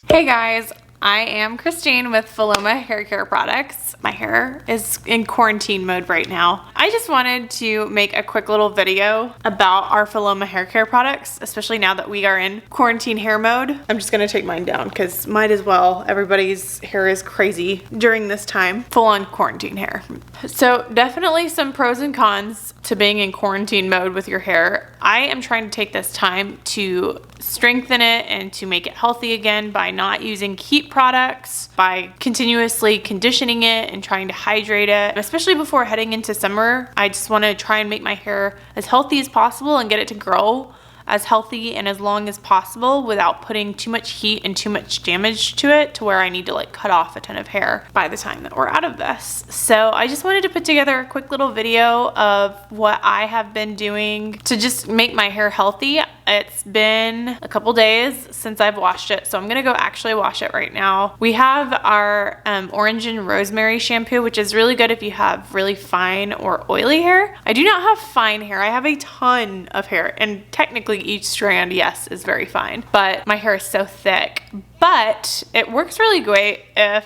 Hey guys, I am Christine with Phylloma Hair Care Products. My hair is in quarantine mode right now. I just wanted to make a quick little video about our Phylloma hair care products, especially now that we are in quarantine hair mode. I'm just gonna take mine down because might as well. Everybody's hair is crazy during this time. Full on quarantine hair. So definitely some pros and cons to being in quarantine mode with your hair. I am trying to take this time to strengthen it and to make it healthy again by not using heat products, by continuously conditioning it and trying to hydrate it. Especially before heading into summer, I just want to try and make my hair as healthy as possible and get it to grow as healthy and as long as possible without putting too much heat and too much damage to it to where I need to like cut off a ton of hair by the time that we're out of this. So I just wanted to put together a quick little video of what I have been doing to just make my hair healthy. It's been a couple days since I've washed it, so I'm gonna go actually wash it right now. We have our orange and rosemary shampoo, which is really good if you have really fine or oily hair. I do not have fine hair. I have a ton of hair, and technically each strand, yes, is very fine, but my hair is so thick. But it works really great if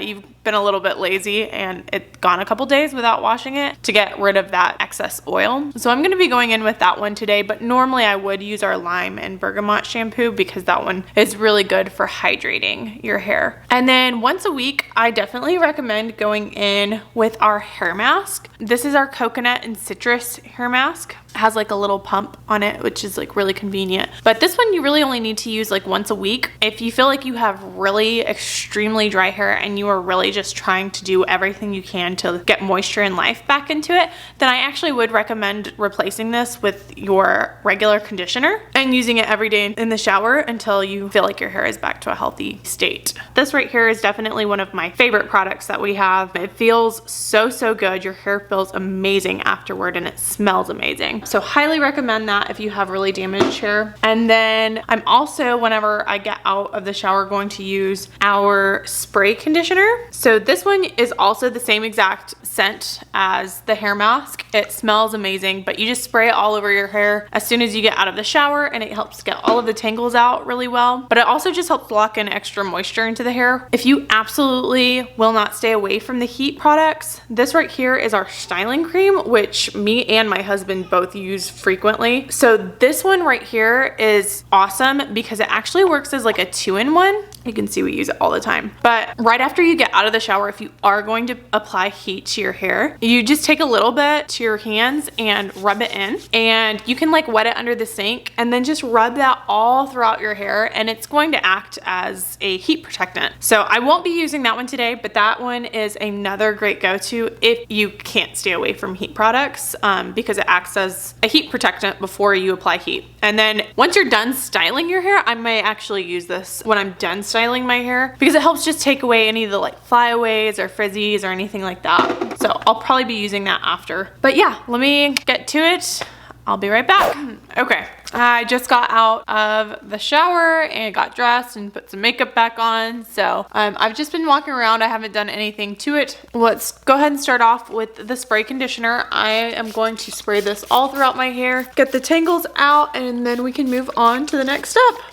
you've been a little bit lazy and it's gone a couple days without washing it to get rid of that excess oil. So I'm going to be going in with that one today, but normally I would use our lime and bergamot shampoo because that one is really good for hydrating your hair. And then once a week, I definitely recommend going in with our hair mask. This is our coconut and citrus hair mask. It has like a little pump on it, which is like really convenient. But this one you really only need to use like once a week. If you feel like you have really extremely dry hair and you are really just trying to do everything you can to get moisture and life back into it, then I actually would recommend replacing this with your regular conditioner and using it every day in the shower until you feel like your hair is back to a healthy state. This right here is definitely one of my favorite products that we have. It feels so good. Your hair feels amazing afterward and it smells amazing. So highly recommend that if you have really damaged hair. And then I'm also, whenever I get out of the shower, going to use our spray conditioner. So this one is also the same exact scent as the hair mask. It smells amazing, but you just spray it all over your hair as soon as you get out of the shower, and it helps get all of the tangles out really well. But it also just helps lock in extra moisture into the hair. If you absolutely will not stay away from the heat products, this right here is our styling cream, which me and my husband both use frequently. So this one right here is awesome because it actually works as like a 2-in-1. You can see we use it all the time. But right after you get out of the shower, if you are going to apply heat to your hair, you just take a little bit to your hands and rub it in, and you can like wet it under the sink and then just rub that all throughout your hair, and it's going to act as a heat protectant. So I won't be using that one today, but that one is another great go-to if you can't stay away from heat products because it acts as a heat protectant before you apply heat. And then once you're done styling your hair, I may actually use this when I'm done styling my hair because it helps just take away any of the like flyaways or frizzies or anything like that. So I'll probably be using that after. But yeah, let me get to it. I'll be right back. Okay, I just got out of the shower and got dressed and put some makeup back on. So I've just been walking around. I haven't done anything to it. Let's go ahead and start off with the spray conditioner. I am going to spray this all throughout my hair, get the tangles out, and then we can move on to the next step.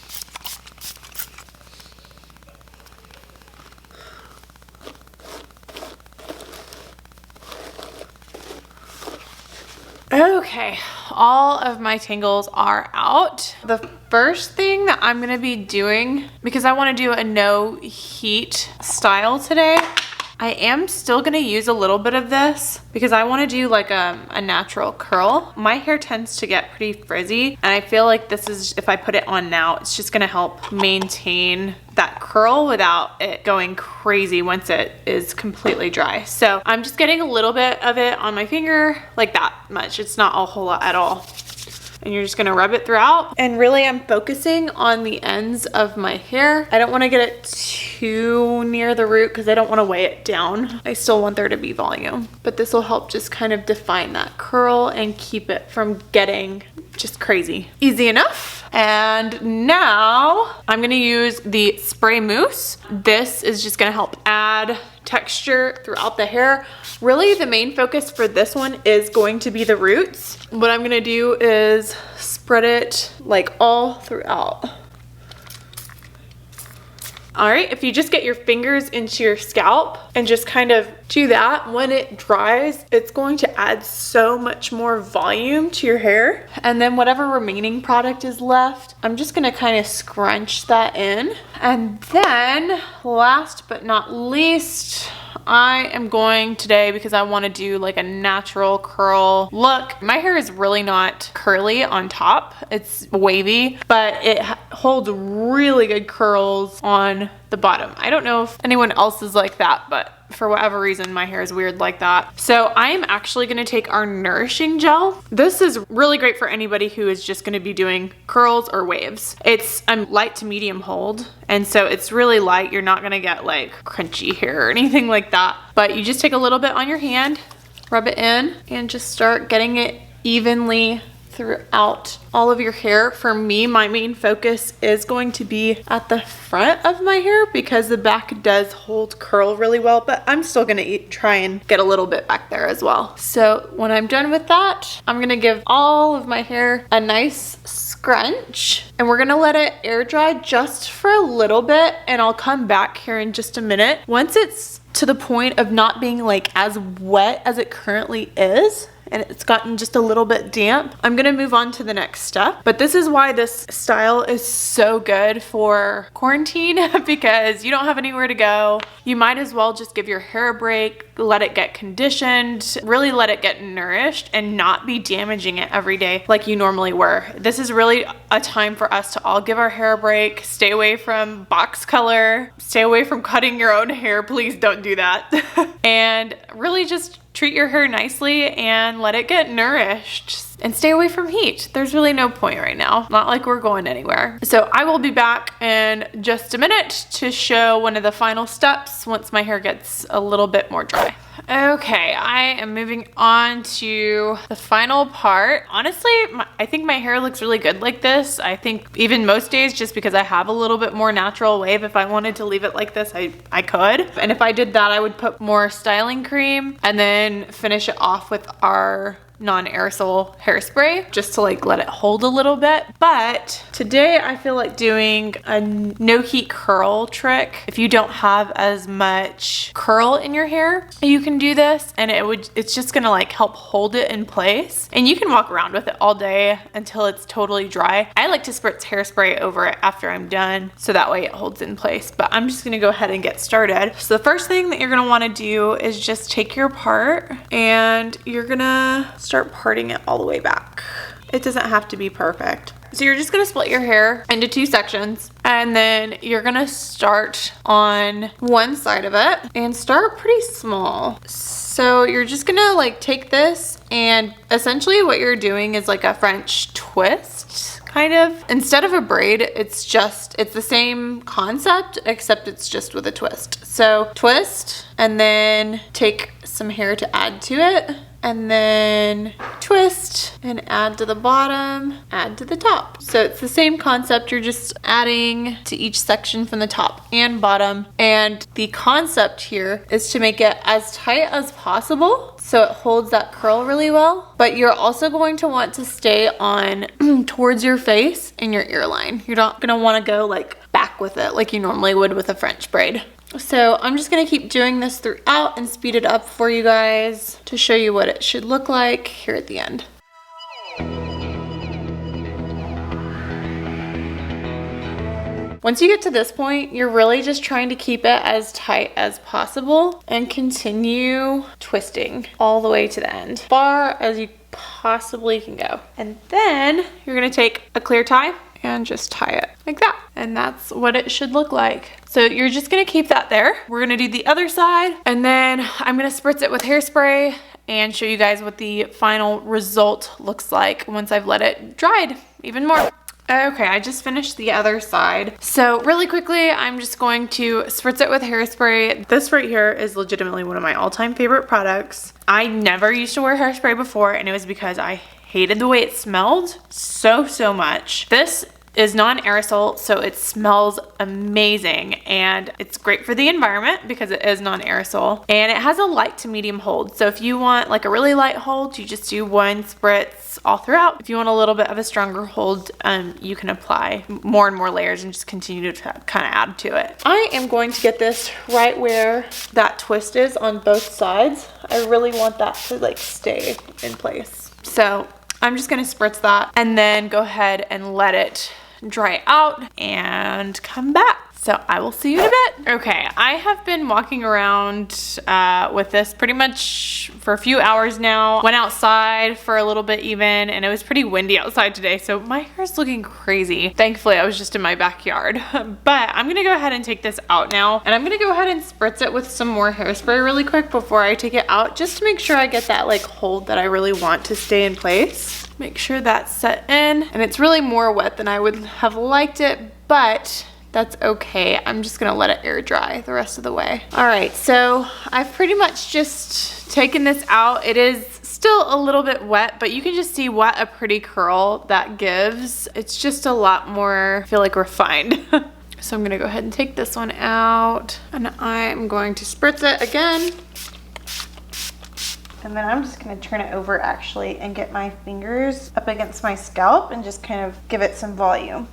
Okay, all of my tangles are out. The first thing that I'm gonna be doing, because I wanna do a no heat style today, I am still gonna use a little bit of this because I wanna do like a natural curl. My hair tends to get pretty frizzy, and I feel like this is, if I put it on now, it's just gonna help maintain that curl without it going crazy once it is completely dry. So I'm just getting a little bit of it on my finger, like that much. It's not a whole lot at all. And you're just gonna rub it throughout. And really I'm focusing on the ends of my hair. I don't wanna get it too near the root because I don't wanna weigh it down. I still want there to be volume. But this will help just kind of define that curl and keep it from getting just crazy. Easy enough. And now I'm gonna use the spray mousse. This is just gonna help add texture throughout the hair. Really, the main focus for this one is going to be the roots. What I'm gonna do is spread it like all throughout. All right, if you just get your fingers into your scalp and just kind of do that, when it dries, it's going to add so much more volume to your hair. And then whatever remaining product is left, I'm just gonna kind of scrunch that in. And then last but not least, I am going today, because I want to do like a natural curl look. My hair is really not curly on top. It's wavy, but it holds really good curls on the bottom. I don't know if anyone else is like that, but for whatever reason, my hair is weird like that. So I'm actually gonna take our nourishing gel. This is really great for anybody who is just gonna be doing curls or waves. It's a light to medium hold, and so it's really light. You're not gonna get like crunchy hair or anything like that. But you just take a little bit on your hand, rub it in, and just start getting it evenly throughout all of your hair. For me, my main focus is going to be at the front of my hair because the back does hold curl really well, but I'm still gonna try and get a little bit back there as well. So when I'm done with that, I'm gonna give all of my hair a nice scrunch, and we're gonna let it air dry just for a little bit, and I'll come back here in just a minute. Once it's to the point of not being like as wet as it currently is, and it's gotten just a little bit damp, I'm gonna move on to the next step. But this is why this style is so good for quarantine because you don't have anywhere to go. You might as well just give your hair a break, let it get conditioned, really let it get nourished, and not be damaging it every day like you normally were. This is really a time for us to all give our hair a break, stay away from box color, stay away from cutting your own hair. Please don't do that. And really just treat your hair nicely and let it get nourished. And stay away from heat. There's really no point right now. Not like we're going anywhere. So I will be back in just a minute to show one of the final steps once my hair gets a little bit more dry. Okay, I am moving on to the final part. Honestly, I think my hair looks really good like this. I think even most days, just because I have a little bit more natural wave, if I wanted to leave it like this, I could. And if I did that, I would put more styling cream and then finish it off with our non-aerosol hairspray just to like let it hold a little bit. But today I feel like doing a no heat curl trick. If you don't have as much curl in your hair, you can do this, and it's just gonna like help hold it in place, and you can walk around with it all day until it's totally dry. I like to spritz hairspray over it after I'm done so that way it holds in place, but I'm just gonna go ahead and get started. So the first thing that you're gonna want to do is just take your part and you're gonna start parting it all the way back. It doesn't have to be perfect. So you're just gonna split your hair into 2 sections, and then you're gonna start on one side of it and start pretty small. So you're just gonna like take this, and essentially what you're doing is like a French twist, kind of. Instead of a braid, it's the same concept, except it's just with a twist. So twist, and then take some hair to add to it, and then twist and add to the bottom, add to the top. So it's the same concept, you're just adding to each section from the top and bottom. And the concept here is to make it as tight as possible so it holds that curl really well. But you're also going to want to stay on towards your face and your ear line. You're not gonna wanna go like back with it like you normally would with a French braid. So I'm just gonna keep doing this throughout and speed it up for you guys to show you what it should look like here at the end. Once you get to this point, you're really just trying to keep it as tight as possible and continue twisting all the way to the end, as far as you possibly can go. And then you're gonna take a clear tie and just tie it like that. And that's what it should look like. So you're just gonna keep that there. We're gonna do the other side, and then I'm gonna spritz it with hairspray and show you guys what the final result looks like once I've let it dried even more. Okay, I just finished the other side. So really quickly, I'm just going to spritz it with hairspray. This right here is legitimately one of my all-time favorite products. I never used to wear hairspray before, and it was because I hated the way it smelled so much. This is non-aerosol, so it smells amazing, and it's great for the environment because it is non-aerosol, and it has a light to medium hold. So if you want like a really light hold, you just do one spritz all throughout. If you want a little bit of a stronger hold, you can apply more and more layers and just continue to kind of add to it. I am going to get this right where that twist is on both sides. I really want that to like stay in place. So I'm just gonna spritz that and then go ahead and let it dry out and come back. So I will see you in a bit. Okay, I have been walking around with this pretty much for a few hours now. Went outside for a little bit even, and it was pretty windy outside today, so my hair is looking crazy. Thankfully, I was just in my backyard. But I'm gonna go ahead and take this out now, and I'm gonna go ahead and spritz it with some more hairspray really quick before I take it out, just to make sure I get that like hold that I really want to stay in place. Make sure that's set in, and it's really more wet than I would have liked it, but that's okay. I'm just gonna let it air dry the rest of the way. All right, so I've pretty much just taken this out. It is still a little bit wet, but you can just see what a pretty curl that gives. It's just a lot more, I feel like, refined. So I'm gonna go ahead and take this one out, and I'm going to spritz it again. And then I'm just gonna turn it over actually and get my fingers up against my scalp and just kind of give it some volume.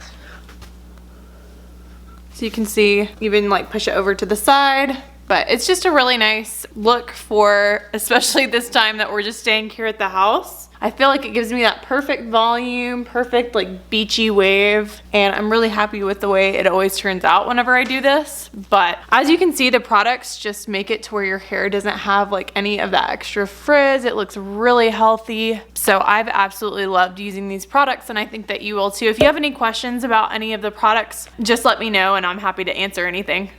So you can see, even like push it over to the side, but it's just a really nice look for, especially this time that we're just staying here at the house. I feel like it gives me that perfect volume, perfect like beachy wave, and I'm really happy with the way it always turns out whenever I do this. But as you can see, the products just make it to where your hair doesn't have like any of that extra frizz. It looks really healthy. So I've absolutely loved using these products, and I think that you will too. If you have any questions about any of the products, just let me know and I'm happy to answer anything.